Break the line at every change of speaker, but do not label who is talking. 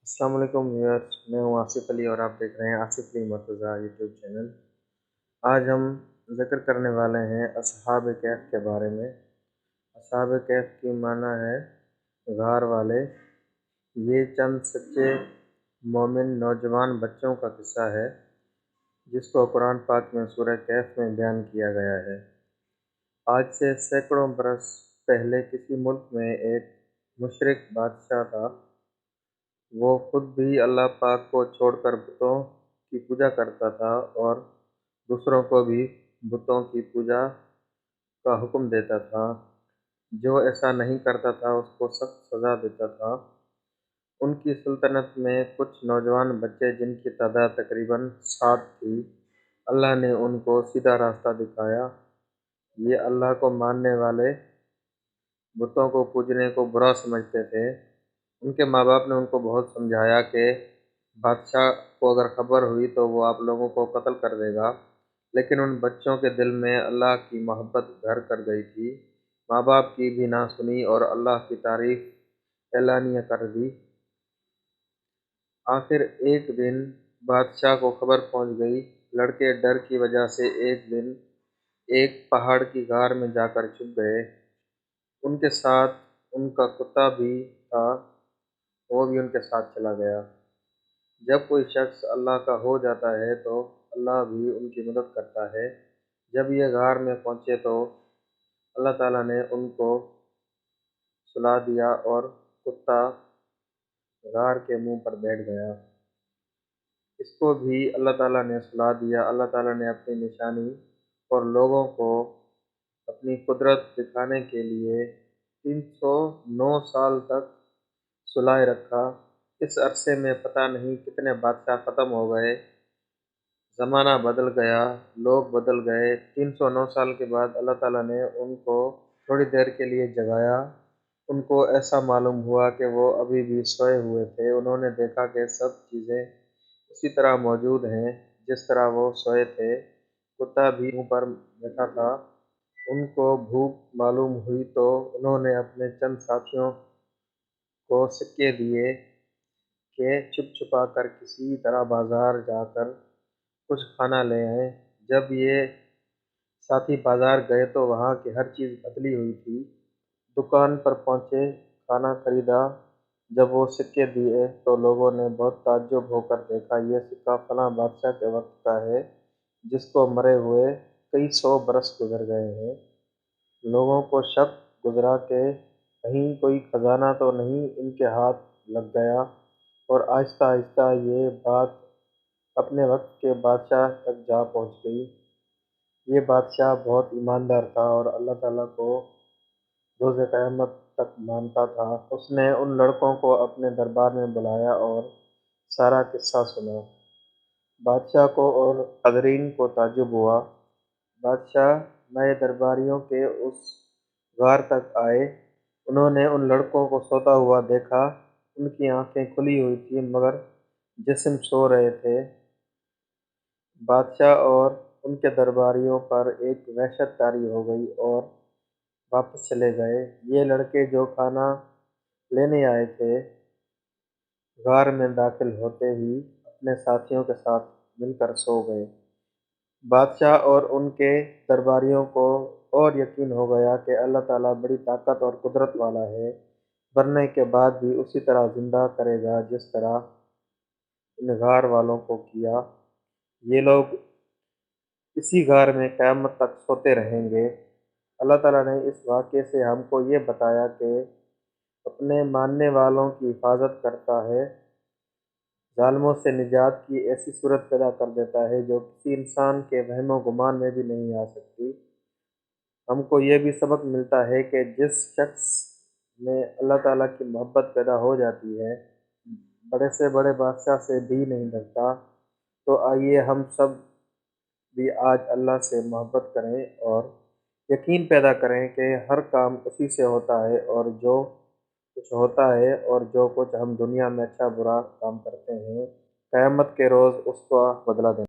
अस्सलाम वालेकुम व्यूअर्स, मैं हूँ आसिफ अली और आप देख रहे हैं आसिफ अली मर्तज़ा यूट्यूब चैनल। आज हम ज़िक्र करने वाले हैं असहाब कहफ के बारे में। असहाब कहफ की माना है गार वाले। ये चंद सच्चे मोमिन नौजवान बच्चों का किस्सा है जिसको कुरान पाक में सूरह कहफ में बयान किया गया है। आज से सैकड़ों बरस पहले किसी मुल्क में एक मुशरिक बादशाह था। वो खुद भी अल्लाह पाक को छोड़कर बुतों की पूजा करता था और दूसरों को भी बुतों की पूजा का हुक्म देता था। जो ऐसा नहीं करता था उसको सख्त सज़ा देता था। उनकी सल्तनत में कुछ नौजवान बच्चे जिनकी तादाद तकरीबन 7 थी। अल्लाह ने उनको सीधा रास्ता दिखाया। ये अल्लाह को मानने वाले बुतों को पूजने को बुरा समझते थे। उनके माँ बाप ने उनको बहुत समझाया कि बादशाह को अगर खबर हुई तो वो आप लोगों को कत्ल कर देगा, लेकिन उन बच्चों के दिल में अल्लाह की मोहब्बत घर कर गई थी। माँ बाप की भी ना सुनी और अल्लाह की तारीफ एलानिया कर दी। आखिर एक दिन बादशाह को खबर पहुंच गई। लड़के डर की वजह से एक दिन एक पहाड़ की गार में जाकर छुप गए। उनके साथ उनका कुत्ता भी था, वो भी उनके साथ चला गया। जब कोई शख्स अल्लाह का हो जाता है तो अल्लाह भी उनकी मदद करता है। जब ये गार में पहुँचे तो अल्लाह ताला ने उनको सुला दिया और कुत्ता गार के मुंह पर बैठ गया। इसको भी अल्लाह ताला ने सुला दिया। अल्लाह ताला ने अपनी निशानी और लोगों को अपनी कुदरत दिखाने के लिए 309 साल तक सुलाए रखा। इस अरसे में पता नहीं कितने बादशाह ख़त्म हो गए। ज़माना बदल गया, लोग बदल गए। 309 साल के बाद अल्लाह ताला ने उनको थोड़ी देर के लिए जगाया। उनको ऐसा मालूम हुआ कि वो अभी भी सोए हुए थे। उन्होंने देखा कि सब चीज़ें उसी तरह मौजूद हैं जिस तरह वो सोए थे। कुत्ता भी मुँह पर बैठा था। उनको भूख मालूम हुई तो उन्होंने अपने चंद साथियों को सिक्के दिए कि छुप छुपा कर किसी तरह बाजार जाकर कुछ खाना ले आए। जब ये साथी बाजार गए तो वहाँ की हर चीज़ बदली हुई थी। दुकान पर पहुँचे, खाना खरीदा। जब वो सिक्के दिए तो लोगों ने बहुत ताज्जुब होकर देखा, ये सिक्का फलां बादशाह के वक्त का है जिसको मरे हुए कई सौ बरस गुजर गए हैं। लोगों को शक गुजरा कि कहीं कोई खजाना तो नहीं इनके हाथ लग गया, और आहिस्ता आहिस्ता ये बात अपने वक्त के बादशाह तक जा पहुँच गई। ये बादशाह बहुत ईमानदार था और अल्लाह ताला को रोज़ क़यामत तक मानता था। उसने उन लड़कों को अपने दरबार में बुलाया और सारा किस्सा सुना। बादशाह को और हाज़रीन को ताज्जुब हुआ। बादशाह नए दरबारियों के उस गार तक आए। उन्होंने उन लड़कों को सोता हुआ देखा। उनकी आंखें खुली हुई थीं मगर जिस्म सो रहे थे। बादशाह और उनके दरबारियों पर एक वहशत तारी हो गई और वापस चले गए। ये लड़के जो खाना लेने आए थे, गार में दाखिल होते ही अपने साथियों के साथ मिलकर सो गए। बादशाह और उनके दरबारियों को और यकीन हो गया कि अल्लाह ताला बड़ी ताकत और कुदरत वाला है। मरने के बाद भी उसी तरह ज़िंदा करेगा जिस तरह इन गार वालों को किया। ये लोग इसी गार में क़यामत तक सोते रहेंगे। अल्लाह ताला ने इस वाक़ये से हमको ये बताया कि अपने मानने वालों की हिफाजत करता है, ज़ालिमों से निजात की ऐसी सूरत पैदा कर देता है जो किसी इंसान के वहम गुमान में भी नहीं आ सकती। हमको ये भी सबक मिलता है कि जिस शख्स में अल्लाह ताला की मोहब्बत पैदा हो जाती है, बड़े से बड़े बादशाह से भी नहीं डरता। तो आइए हम सब भी आज अल्लाह से मोहब्बत करें और यकीन पैदा करें कि हर काम उसी से होता है, और जो कुछ होता है और जो कुछ हम दुनिया में अच्छा बुरा काम करते हैं, क़यामत के रोज़ उसका बदला दें।